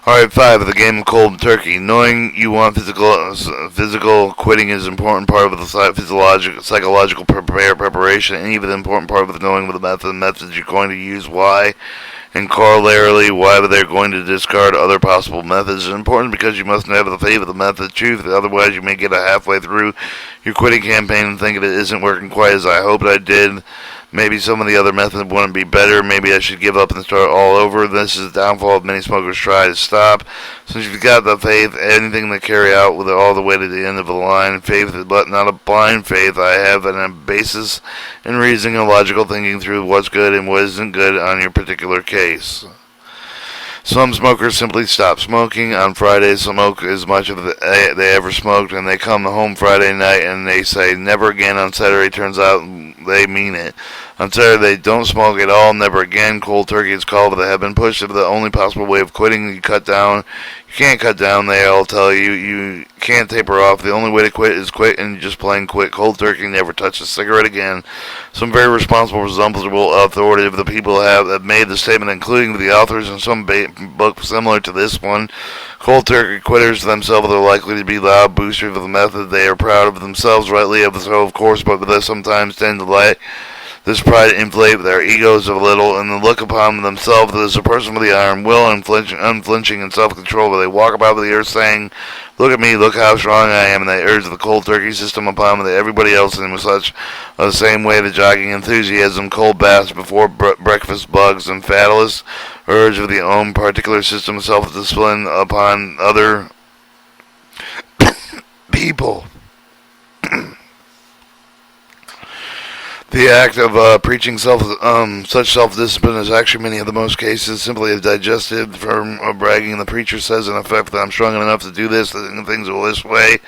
Alright, 5. The game of cold turkey. Knowing you want physical quitting is an important part of the psychological preparation, and even an important part of knowing the methods you're going to use, why, and corollary why they're going to discard other possible methods. It's important because you must have the faith of the method truth, otherwise you may get halfway through your quitting campaign and think it isn't working quite as I hoped I did. Maybe some of the other methods wouldn't be better. Maybe I should give up and start all over. This is the downfall of many smokers try to stop. Since you've got the faith, anything to carry out with it all the way to the end of the line. Faith, but not a blind faith. I have a basis in reasoning and logical thinking through what's good and what isn't good on your particular case. Some smokers simply stop smoking. On Fridays, smoke as much as they ever smoked, and they come home Friday night and they say, never again. On Saturday, turns out they mean it. On Saturday, they don't smoke at all, never again. Cold turkey is called, they have been pushed to the only possible way of quitting. You cut down. You can't cut down, they all tell you. You can't taper off. The only way to quit is quit, and just plain quit. Cold turkey, never touch a cigarette again. Some very responsible, reasonable, authoritative people have made the statement, including the authors in some book similar to this one. Cold turkey quitters themselves are likely to be loud boosters of the method. They are proud of themselves, rightly so, of course, but they sometimes tend to let this pride inflate their egos a little, and look upon themselves as a person with the iron will, unflinching and self-control. They walk about the earth saying, look at me, look how strong I am, and they urge the cold turkey system upon everybody else in such the same way the jogging enthusiasm, cold baths before breakfast, bugs, and fatalist urge of the own particular system, self-discipline upon other people. The act of preaching such self-discipline is actually, many of the most cases, simply a digestive form of bragging. The preacher says, in effect, that I'm strong enough to do this, and things go this way.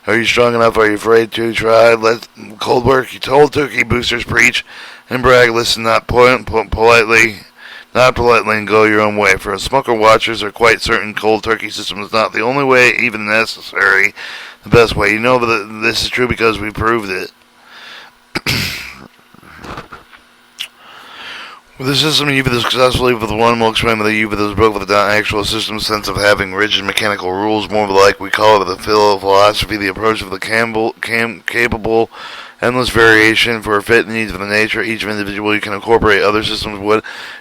Are you strong enough? Are you afraid to try? Let cold work. You told turkey boosters preach and brag. Listen, not politely, and go your own way. For a smoker, watchers are quite certain cold turkey system is not the only way, even necessary, the best way. You know that this is true because we proved it. With the system you've been successfully with one will explain that you've been broke with the actual system sense of having rigid mechanical rules, more like we call it the philosophy, the approach of the capable, endless variation for fit needs of the nature each individual. You can incorporate other systems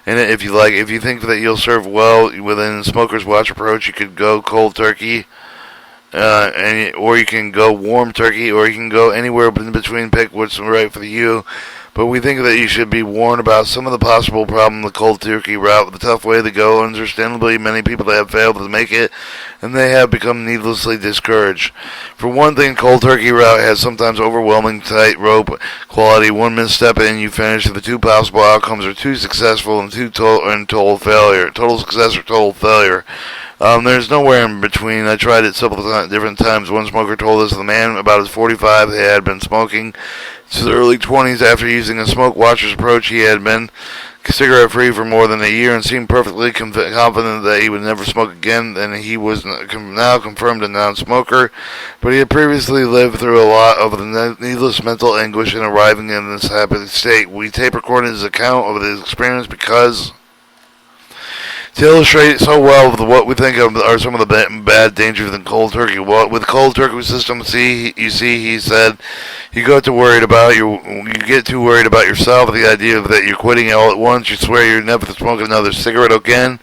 in it if you like. If you think that you'll serve well within Smoker's Watch approach, you could go cold turkey, or you can go warm turkey, or you can go anywhere in between. Pick what's right for you. But we think that you should be warned about some of the possible problems the cold turkey route, the tough way to go. Understandably, many people have failed to make it, and they have become needlessly discouraged. For one thing, cold turkey route has sometimes overwhelming tightrope quality. One misstep and you finish. The two possible outcomes are too successful and total failure. Total success or total failure. There's nowhere in between. I tried it several different times. One smoker told us the man, about his 45, he had been smoking to the early 20s. After using a smoke watcher's approach, he had been cigarette free for more than a year and seemed perfectly confident that he would never smoke again. And he was now confirmed a non-smoker, but he had previously lived through a lot of the needless mental anguish in arriving in this happy state. We tape recorded his account of his experience because to illustrate so well what we think of are some of the bad dangers in cold turkey. With cold turkey system, he said, you get too worried about yourself, the idea of that you're quitting all at once. You swear you're never to smoke another cigarette again.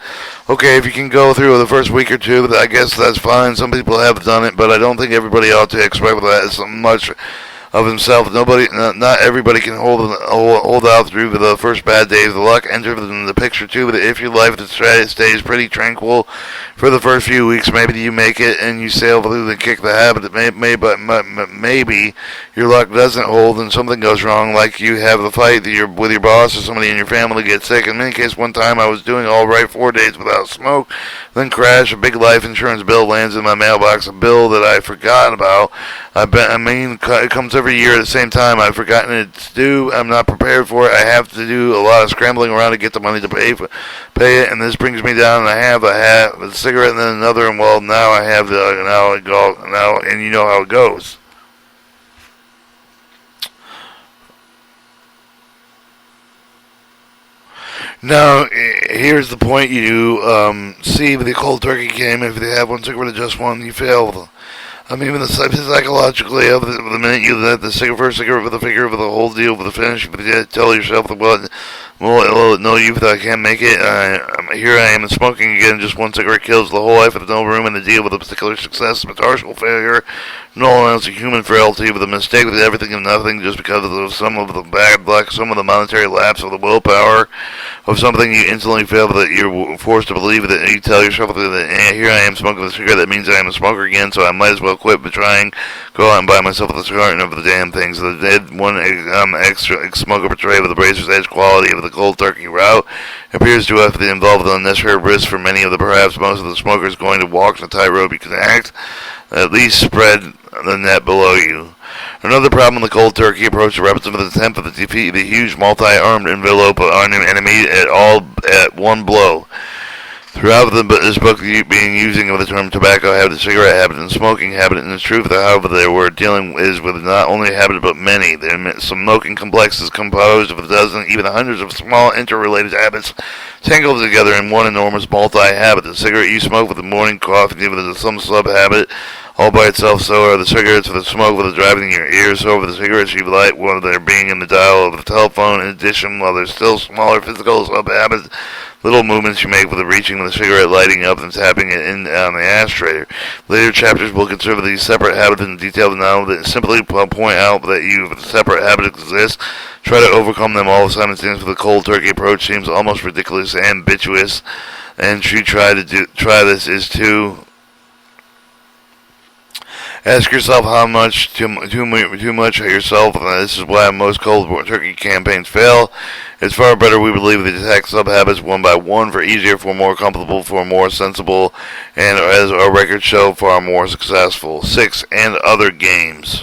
Okay, if you can go through the first week or two, I guess that's fine. Some people have done it, but I don't think everybody ought to expect that as much of himself. Not everybody can hold out through the first bad days. The luck enters in the picture too. But if your life stays pretty tranquil for the first few weeks, maybe you make it and you sail through and kick the habit. Maybe your luck doesn't hold and something goes wrong, like you have the fight with your boss or somebody in your family gets sick. In many cases, one time I was doing all right 4 days without smoke, then crash. A big life insurance bill lands in my mailbox, a bill that I forgot about. It comes every year at the same time. I've forgotten it's due. I'm not prepared for it. I have to do a lot of scrambling around to get the money to pay it, and this brings me down. And I have a cigarette and then another, and well, now I have and you know how it goes. Now, here's the point you see with the cold turkey game. If they have one cigarette or just one, you fail. Even the psychologically of the minute you let the first cigarette with the figure of the whole deal with the finish, you tell yourself the what. Well, no, you I can't make it. Here I am smoking again. Just one cigarette kills the whole life with no room in the deal with a particular success, a partial failure. No one else a human frailty with a mistake with everything and nothing just because of some of the bad luck, some of the monetary lapse of the willpower of something you instantly fail that you're forced to believe that you tell yourself that here I am smoking a cigarette, that means I am a smoker again, so I might as well quit but trying go out and buy myself a cigarette and of the damn things. The dead one extra smoker portrayed with the razor's edge quality of the cold turkey route appears to have involved an unnecessary risk for many of the perhaps most of the smokers going to walk the tightrope you can act. At least spread the net below you. Another problem in the cold turkey approach is a representative attempt to defeat the huge multi-armed envelope of our enemy at one blow. Throughout this book, being using of the term tobacco habit, cigarette habit, and smoking habit, and it's true, however, we're dealing is with not only habit but many. The smoking complex is composed of a dozen, even hundreds of small interrelated habits tangled together in one enormous multi-habit. The cigarette you smoke with the morning coffee, with some sub-habit all by itself, so are the cigarettes with the smoke with the driving in your ears, so are the cigarettes you light while they're being in the dial of the telephone. In addition, while there's still smaller physical sub-habits, little movements you make with the reaching of the cigarette, lighting up, and tapping it in on the ashtray. Later chapters will consider these separate habits in detail now that simply point out that you separate habits exist. Try to overcome them all simultaneously with the cold turkey approach seems almost ridiculous and ambitious, and you try this is to ask yourself how much too much of yourself. This is why most cold turkey campaigns fail. It's far better, we believe, to attack sub-habits one by one, for easier, for more comfortable, for more sensible, and as our records show, far more successful. 6. And other games.